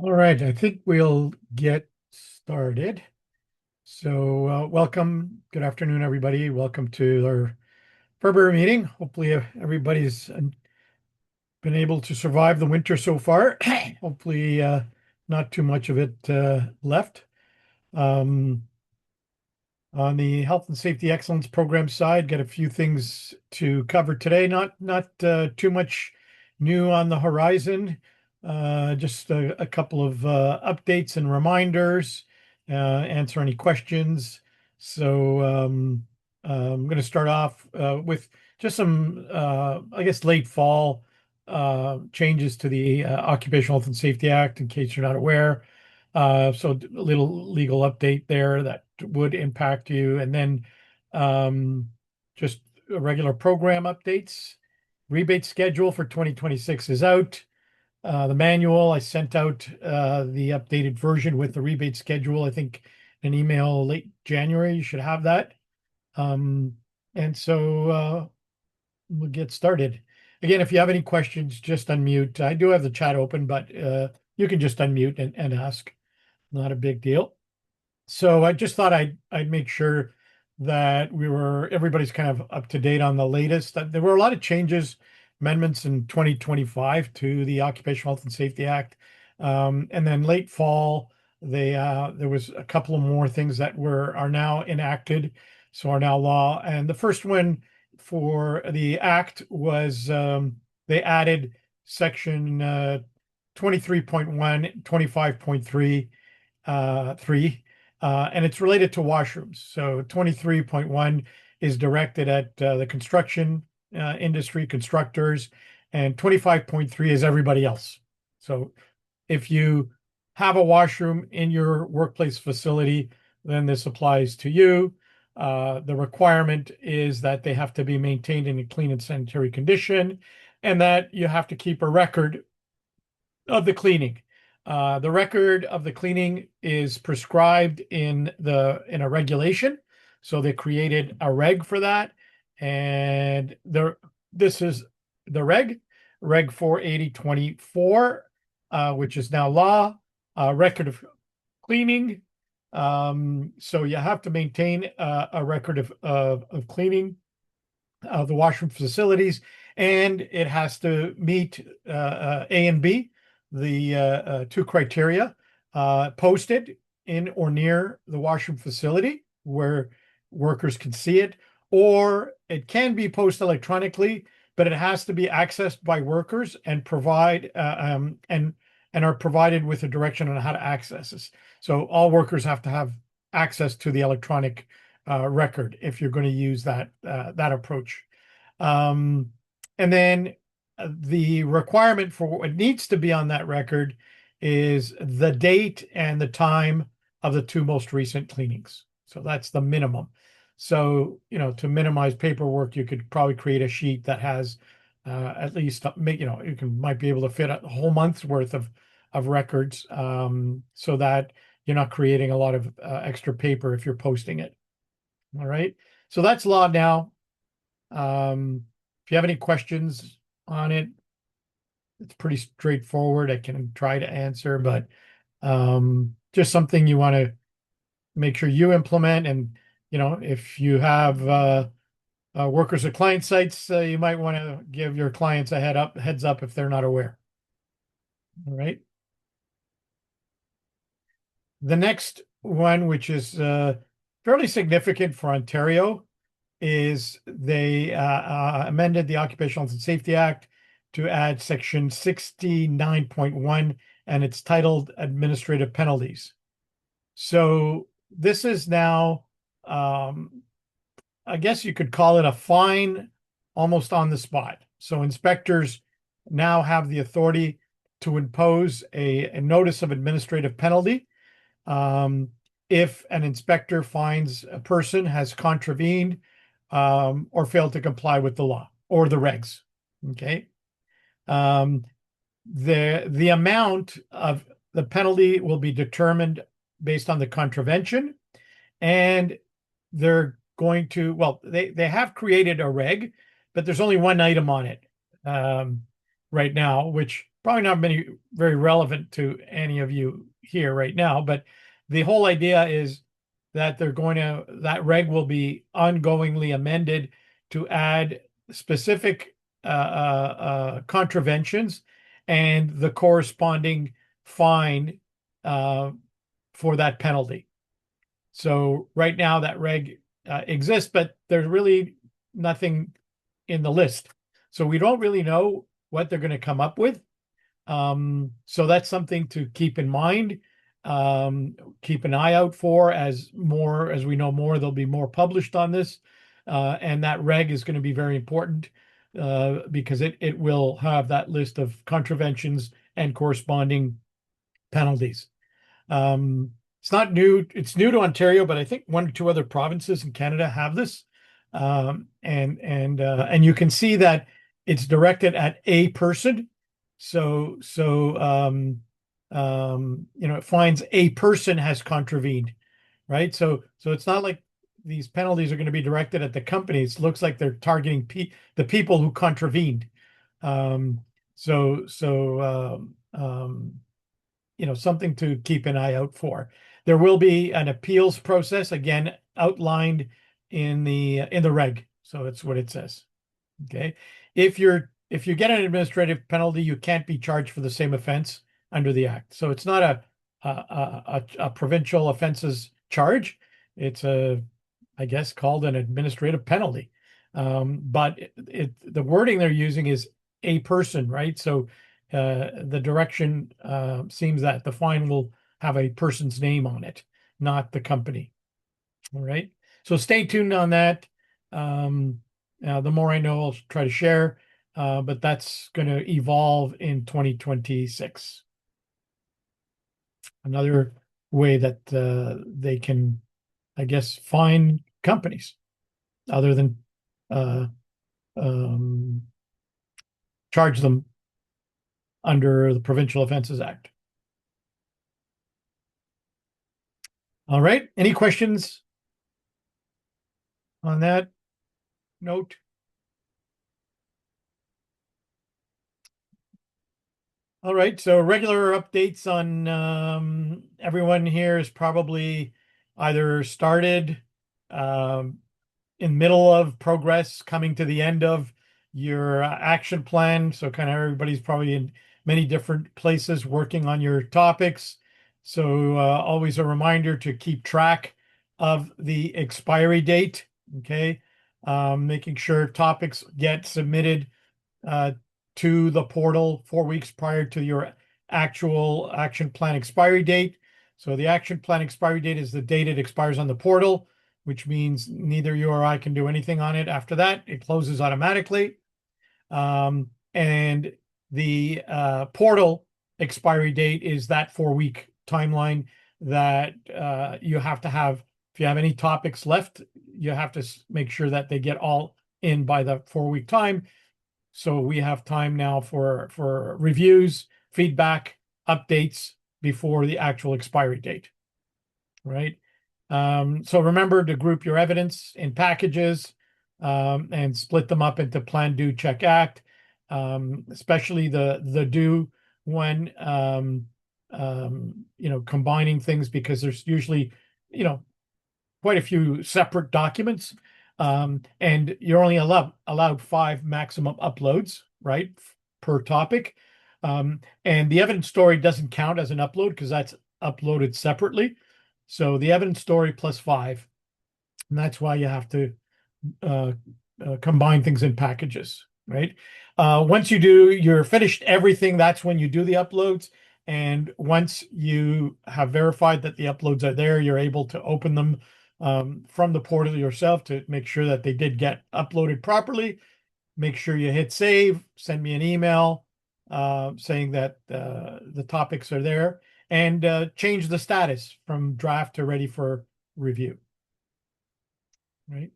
All right, I think we'll get started. So, welcome. Good afternoon, everybody. Welcome to our February meeting. Hopefully, everybody's been able to survive the winter so far. Hopefully, not too much of it left. Um, on the health and safety excellence program side, got a few things to cover today. Not too much new on the horizon. Just a couple of updates and reminders. Answer any questions. So I'm going to start off with just some, I guess, late fall changes to the Occupational Health and Safety Act, in case you're not aware. So a little legal update there that would impact you. And then just regular program updates. Rebate schedule for 2026 is out. The manual, I sent out the updated version with the rebate schedule, I think an email late January. You should have that. And so we'll get started. Again, if you have any questions, just unmute. I do have the chat open, but you can just unmute and ask. Not a big deal. So I just thought I'd make sure that everybody's kind of up to date on the latest. There were a lot of changes, amendments in 2025 to the Occupational Health and Safety Act. And then late fall, there was a couple of more things that are now enacted, so are now law. And the first one for the act was they added section 23.1, 25.3 3, and it's related to washrooms. So 23.1 is directed at the construction industry, constructors, and 25.3 is everybody else. So if you have a washroom in your workplace facility, then this applies to you. The requirement is that they have to be maintained in a clean and sanitary condition, and that you have to keep a record of the cleaning. The record of the cleaning is prescribed in a regulation. So they created a reg for that. And this is the reg 48024, which is now law, record of cleaning. So you have to maintain a record of cleaning of the washroom facilities, and it has to meet A and B, the two criteria, posted in or near the washroom facility where workers can see it, or it can be posted electronically, but it has to be accessed by workers and are provided with a direction on how to access this. So all workers have to have access to the electronic record if you're going to use that approach. Um, and then the requirement for what needs to be on that record is the date and the time of the two most recent cleanings. So that's the minimum. So, to minimize paperwork, you could probably create a sheet that has at least might be able to fit a whole month's worth of records, so that you're not creating a lot of extra paper if you're posting it. All right. So that's law now. If you have any questions on it, it's pretty straightforward. I can try to answer, but just something you want to make sure you implement. And if you have workers at client sites, you might want to give your clients a heads up if they're not aware. All right. The next one, which is fairly significant for Ontario, is they amended the Occupational Health and Safety Act to add section 69.1, and it's titled Administrative Penalties. So this is now, I guess you could call it a fine almost on the spot. So inspectors now have the authority to impose a notice of administrative penalty if an inspector finds a person has contravened or failed to comply with the law or the regs. Okay. The amount of the penalty will be determined based on the contravention, and they're going to, well, they have created a reg, but there's only one item on it right now, which probably not very relevant to any of you here right now, but the whole idea is that that reg will be ongoingly amended to add specific contraventions and the corresponding fine for that penalty. So right now that reg exists, but there's really nothing in the list. So we don't really know what they're going to come up with. So that's something to keep in mind. Keep an eye out for as we know more, there'll be more published on this. And that reg is going to be very important because it will have that list of contraventions and corresponding penalties. It's not new. It's new to Ontario, but I think one or two other provinces in Canada have this. And you can see that it's directed at a person. So it finds a person has contravened, right? So it's not like these penalties are going to be directed at the companies. It looks like they're targeting the people who contravened. Something to keep an eye out for. There will be an appeals process, again, outlined in the reg. So that's what it says. Okay. If you get an administrative penalty, you can't be charged for the same offense under the act. So it's not a provincial offenses charge. It's I guess, called an administrative penalty. But the wording they're using is a person, right? So the direction seems that the fine will have a person's name on it, not the company. All right. So stay tuned on that. The more I know, I'll try to share, but that's going to evolve in 2026. Another way that they can, I guess, fine companies other than charge them under the Provincial Offences Act. All right. Any questions on that note? All right. So regular updates on everyone here is probably either started in middle of progress, coming to the end of your action plan. So kind of everybody's probably in many different places working on your topics. So always a reminder to keep track of the expiry date. Okay. Making sure topics get submitted to the portal 4 weeks prior to your actual action plan expiry date. So the action plan expiry date is the date it expires on the portal, which means neither you or I can do anything on it after that. It closes automatically. And the portal expiry date is that 4-week timeline that you have to have. If you have any topics left, you have to make sure that they get all in by the 4-week time. So we have time now for reviews, feedback, updates before the actual expiry date, right? So remember to group your evidence in packages and split them up into plan, do, check, act, especially the do when combining things, because there's usually quite a few separate documents. And you're only allowed 5 maximum uploads, right, per topic. And the evidence story doesn't count as an upload because that's uploaded separately. So the evidence story plus 5, and that's why you have to combine things in packages, right? Once you're finished everything, that's when you do the uploads. And once you have verified that the uploads are there, you're able to open them from the portal yourself to make sure that they did get uploaded properly. Make sure you hit save, send me an email saying that the topics are there, and change the status from draft to ready for review. Right.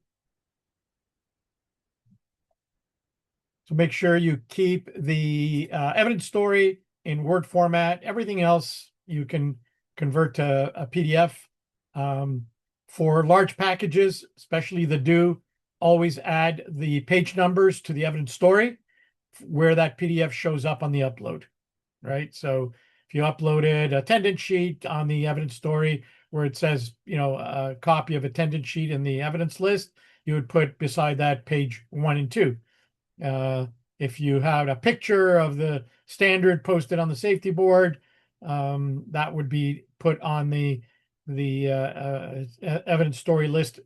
So make sure you keep the evidence story in Word format. Everything else you can convert to a PDF. For large packages, especially the do, always add the page numbers to the evidence story where that PDF shows up on the upload. right? So if you uploaded attendance sheet on the evidence story where it says, a copy of attendance sheet in the evidence list, you would put beside that page 1 and 2. If you had a picture of the standard posted on the safety board, that would be put on the evidence story list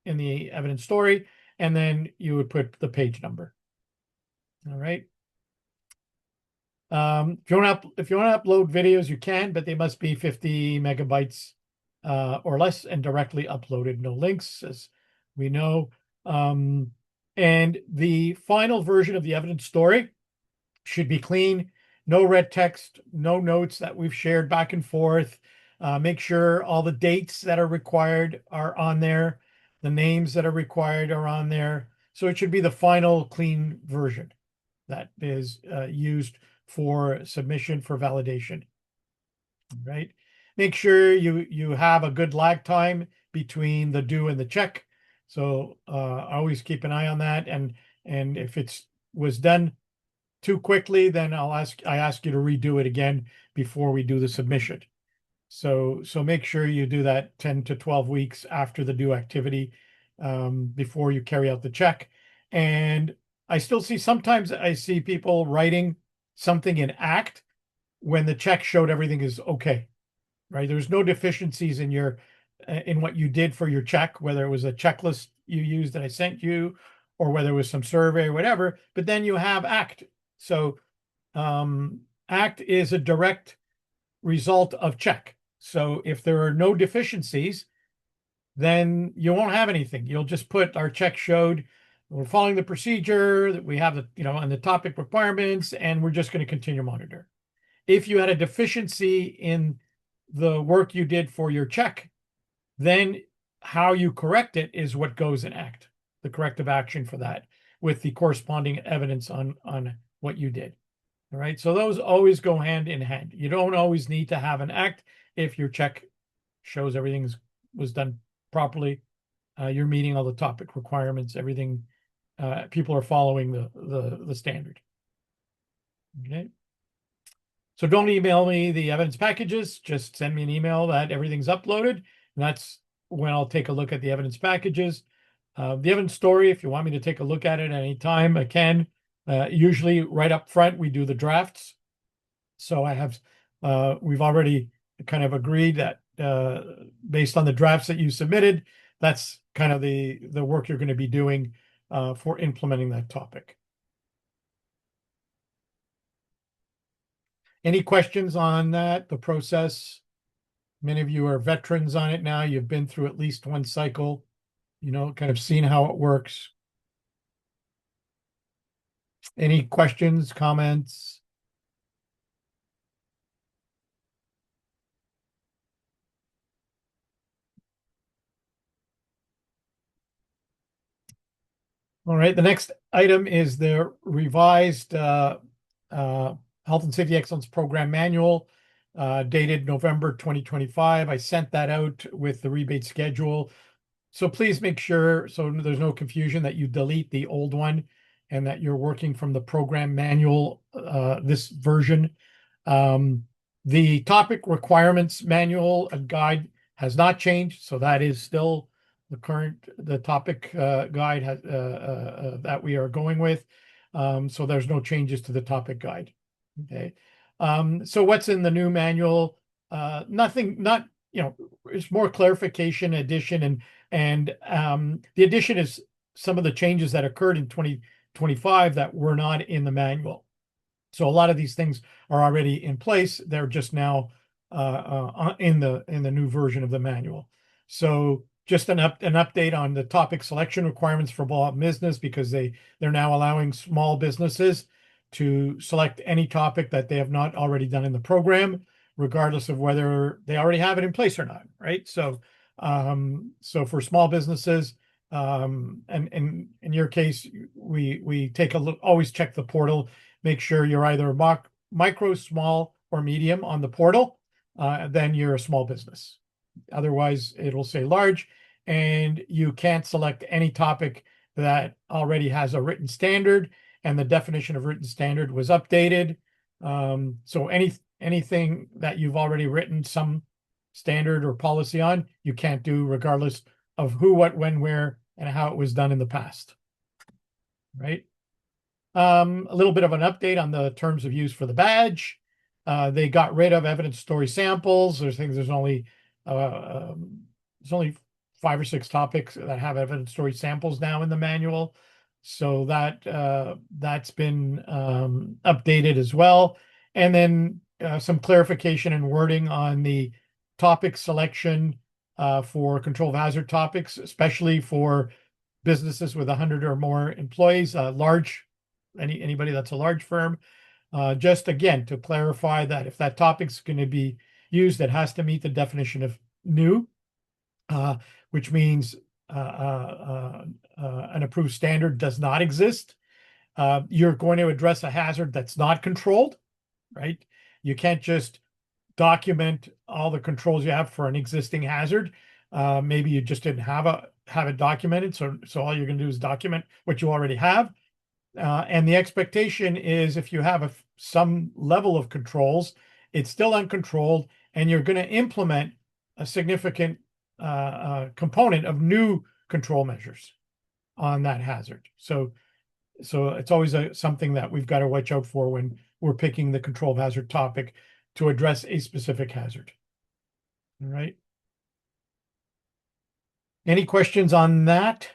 in the evidence story, and then you would put the page number. All right. If you want to upload videos, you can, but they must be 50 megabytes or less and directly uploaded. No links, as we know. And the final version of the evidence story should be clean, no red text, no notes that we've shared back and forth. Make sure all the dates that are required are on there. The names that are required are on there. So it should be the final clean version that is used for submission for validation, right? Make sure you have a good lag time between the due and the check. So always keep an eye on that. And if it's was done too quickly, then I ask you to redo it again before we do the submission. So make sure you do that 10 to 12 weeks after the due activity before you carry out the check. And sometimes I see people writing something in ACT when the check showed everything is okay, right? There's no deficiencies in what you did for your check, whether it was a checklist you used that I sent you or whether it was some survey or whatever, but then you have ACT. So ACT is a direct result of check. So if there are no deficiencies, then you won't have anything. You'll just put our check showed we're following the procedure that we have and the topic requirements, and we're just going to continue to monitor. If you had a deficiency in the work you did for your check, then how you correct it is what goes in ACT, the corrective action for that, with the corresponding evidence on what you did. All right. So those always go hand in hand. You don't always need to have an ACT if your check shows everything was done properly. You're meeting all the topic requirements, everything. People are following the standard. Okay. So don't email me the evidence packages. Just send me an email that everything's uploaded. And that's when I'll take a look at the evidence packages. The evidence story, if you want me to take a look at it at any time, I can. Usually right up front, we do the drafts. So we've already kind of agreed that based on the drafts that you submitted, that's kind of the work you're going to be doing for implementing that topic. Any questions on that, the process? Many of you are veterans on it now. You've been through at least one cycle, kind of seen how it works. Any questions, comments? All right, the next item is the revised Health and Safety Excellence Program Manual dated November 2025. I sent that out with the rebate schedule. So please make sure, so there's no confusion, that you delete the old one and that you're working from the program manual, this version. The topic requirements manual guide has not changed, so that is still the topic guide that we are going with. So there's no changes to the topic guide. Okay. So what's in the new manual? Nothing, it's more clarification, addition, and the addition is some of the changes that occurred in 2025 that were not in the manual. So a lot of these things are already in place. They're just now in the new version of the manual. So just an update on the topic selection requirements for small business, because they're now allowing small businesses to select any topic that they have not already done in the program, regardless of whether they already have it in place or not, right? So for small businesses, and in your case, we take a look, always check the portal, make sure you're either micro, small, or medium on the portal, then you're a small business. Otherwise, it'll say large, and you can't select any topic that already has a written standard, and the definition of written standard was updated. So anything that you've already written some standard or policy on, you can't do regardless of who, what, when, where, and how it was done in the past. Right? A little bit of an update on the terms of use for the badge. They got rid of evidence story samples. There's only 5 or 6 topics that have evidence story samples now in the manual. So that's been updated as well. And then some clarification and wording on the topic selection for control of hazard topics, especially for businesses with 100 or more employees, anybody that's a large firm. Just again, to clarify that if that topic's going to be used, it has to meet the definition of new, which means an approved standard does not exist. You're going to address a hazard that's not controlled, right? You can't just document all the controls you have for an existing hazard. Maybe you just didn't have it documented, so all you're going to do is document what you already have. And the expectation is if you have some level of controls, it's still uncontrolled, and you're going to implement a significant component of new control measures on that hazard. So it's always something that we've got to watch out for when we're picking the control of hazard topic to address a specific hazard. All right. Any questions on that?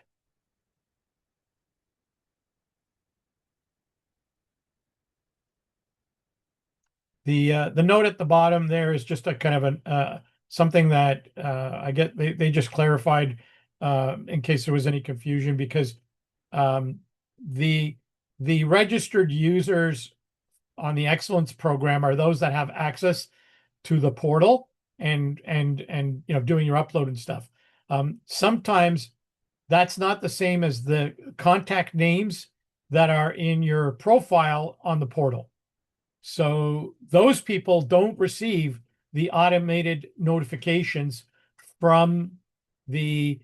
The note at the bottom there is just a kind of an something that I get they just clarified in case there was any confusion, because the registered users on the Excellence program are those that have access to the portal and doing your upload and stuff. Sometimes that's not the same as the contact names that are in your profile on the portal. So those people don't receive the automated notifications from the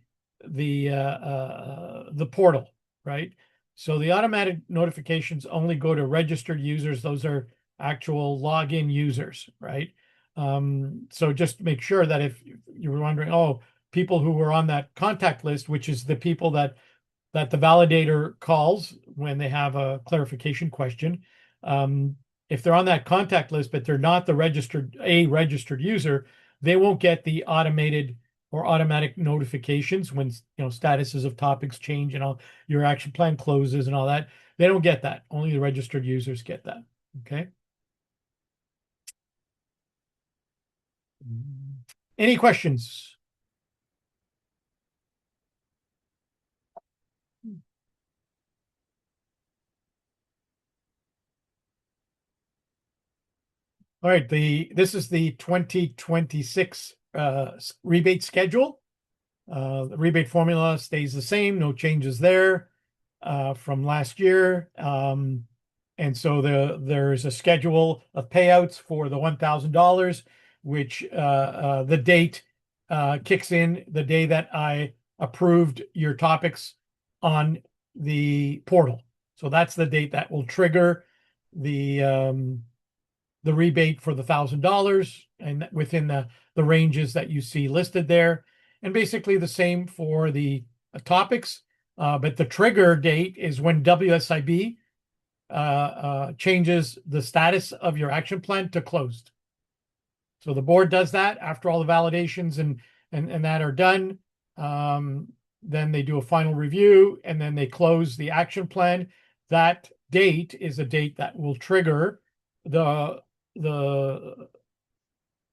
portal, right? So the automatic notifications only go to registered users. Those are actual login users, right? So just make sure that if you were wondering, oh, people who were on that contact list, which is the people that the validator calls when they have a clarification question, if they're on that contact list, but they're not the registered user, they won't get the automated or automatic notifications when statuses of topics change and all your action plan closes and all that. They don't get that. Only the registered users get that. Okay. Any questions? All right, this is the 2026 rebate schedule. The rebate formula stays the same, no changes there from last year. And so there's a schedule of payouts for the $1,000, which the date kicks in the day that I approved your topics on the portal. So that's the date that will trigger the rebate for the $1,000 and within the ranges that you see listed there. And basically the same for the topics, but the trigger date is when WSIB changes the status of your action plan to closed. So the board does that after all the validations and that are done. Then they do a final review and then they close the action plan. That date is a date that will trigger the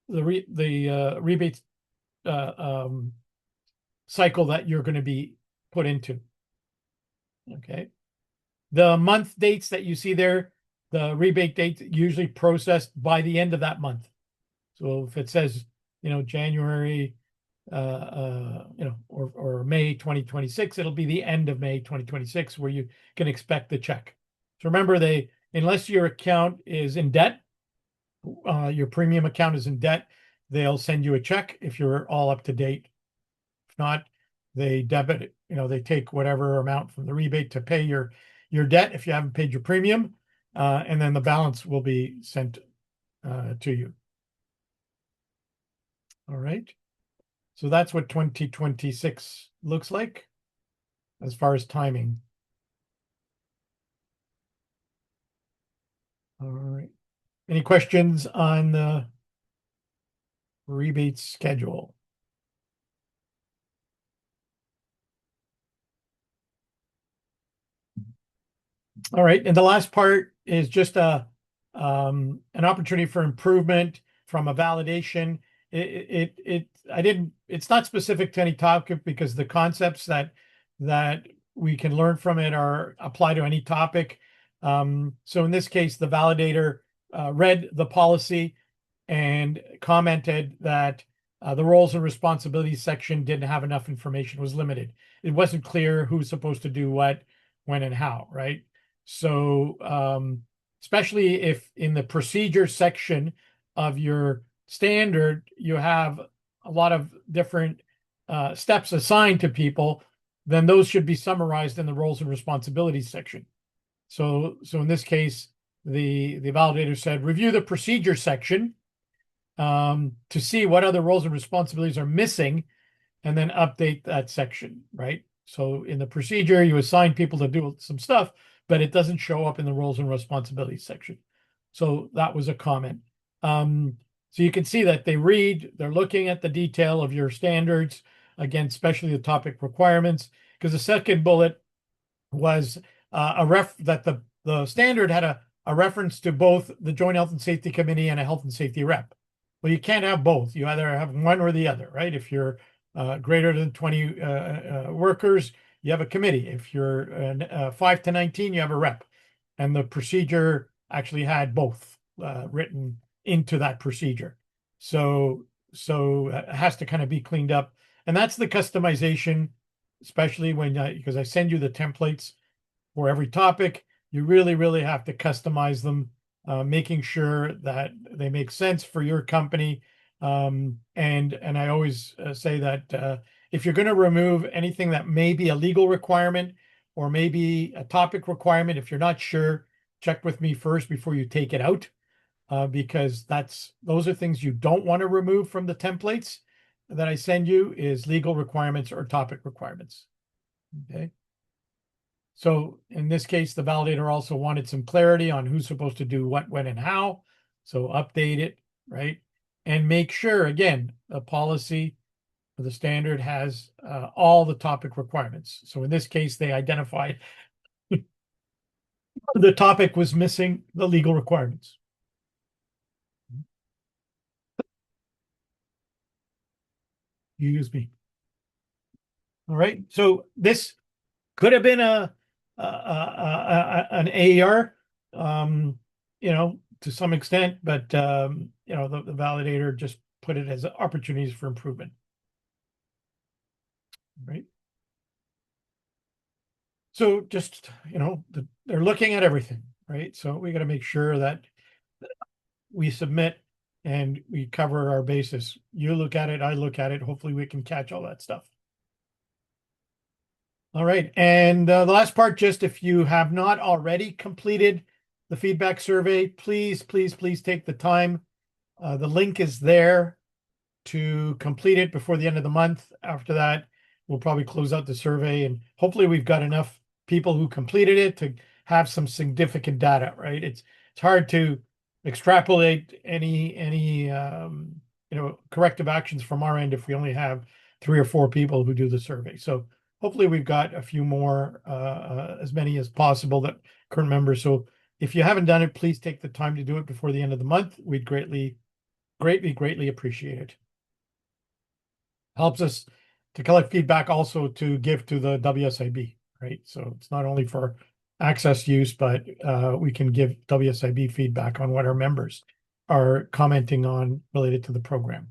rebate cycle that you're going to be put into. Okay. The month dates that you see there, the rebate dates usually processed by the end of that month. So if it says, January, or May 2026, it'll be the end of May 2026 where you can expect the check. So remember, unless your account is in debt, your premium account is in debt, they'll send you a check if you're all up to date. If not, they debit it. They take whatever amount from the rebate to pay your debt if you haven't paid your premium. and then the balance will be sent to you. All right. So that's what 2026 looks like as far as timing. All right. Any questions on the rebate schedule? All right, and the last part is just an opportunity for improvement from a validation. It's not specific to any topic because the concepts that we can learn from it are apply to any topic. So in this case, the validator read the policy and commented that the roles and responsibilities section didn't have enough information, was limited. It wasn't clear who's supposed to do what, when, and how, right? So, especially if in the procedure section of your standard, you have a lot of different steps assigned to people, then those should be summarized in the roles and responsibilities section. So in this case, the validator said, review the procedure section to see what other roles and responsibilities are missing, and then update that section, right? So in the procedure, you assign people to do some stuff, but it doesn't show up in the roles and responsibilities section. So that was a comment. So you can see that they're looking at the detail of your standards, again, especially the topic requirements, because the second bullet was that the standard had a reference to both the Joint Health and Safety Committee and a health and safety rep. Well, you can't have both. You either have one or the other, right? If you're greater than 20 workers, you have a committee. If you're 5 to 19, you have a rep. And the procedure actually had both written into that procedure. So it has to kind of be cleaned up. And that's the customization, especially when because I send you the templates for every topic. You really have to customize them, making sure that they make sense for your company. And I always say that if you're going to remove anything that may be a legal requirement or maybe a topic requirement, if you're not sure, check with me first before you take it out, because those are things you don't want to remove from the templates that I send you, is legal requirements or topic requirements. Okay. So in this case, the validator also wanted some clarity on who's supposed to do what, when, and how. So update it, right? And make sure, again, the policy or the standard has all the topic requirements. So in this case, they identified the topic was missing the legal requirements. You use me. All right. So this could have been an AER, to some extent, but the validator just put it as opportunities for improvement. Right. So just, they're looking at everything, right? So we got to make sure that we submit and we cover our basis. You look at it, I look at it. Hopefully we can catch all that stuff. All right. And the last part, just if you have not already completed the feedback survey, please take the time. The link is there to complete it before the end of the month. After that, we'll probably close out the survey, and hopefully we've got enough people who completed it to have some significant data, right? It's hard to extrapolate any corrective actions from our end if we only have 3 or 4 people who do the survey. So hopefully we've got a few more, as many as possible, that current members. So if you haven't done it, please take the time to do it before the end of the month. We'd greatly appreciate it. Helps us to collect feedback, also to give to the WSIB, right? So it's not only for access use, but we can give WSIB feedback on what our members are commenting on related to the program.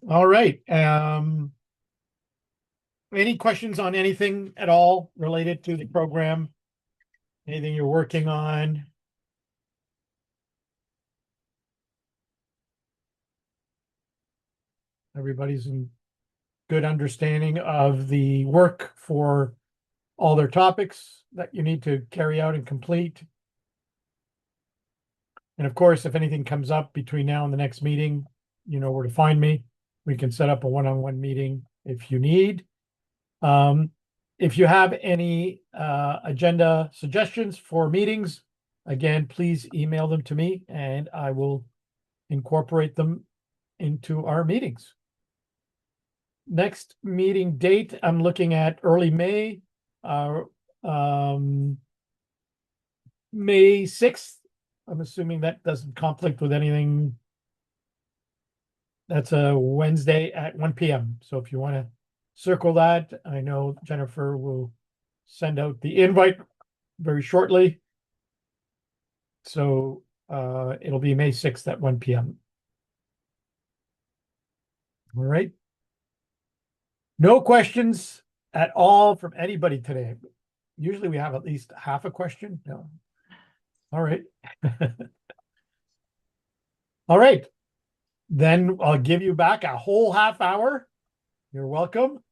All right. Any questions on anything at all related to the program? Anything you're working on? Everybody's in good understanding of the work for all their topics that you need to carry out and complete. And of course, if anything comes up between now and the next meeting, you know where to find me. We can set up a one-on-one meeting if you need. If you have any agenda suggestions for meetings, again, please email them to me and I will incorporate them into our meetings. Next meeting date, I'm looking at early May, May 6th. I'm assuming that doesn't conflict with anything. That's a Wednesday at 1 p.m. So if you want to circle that, I know Jennifer will send out the invite very shortly. So it'll be May 6th at 1 p.m. All right. No questions at all from anybody today. Usually we have at least half a question. No. All right. All right. Then I'll give you back a whole half hour. You're welcome.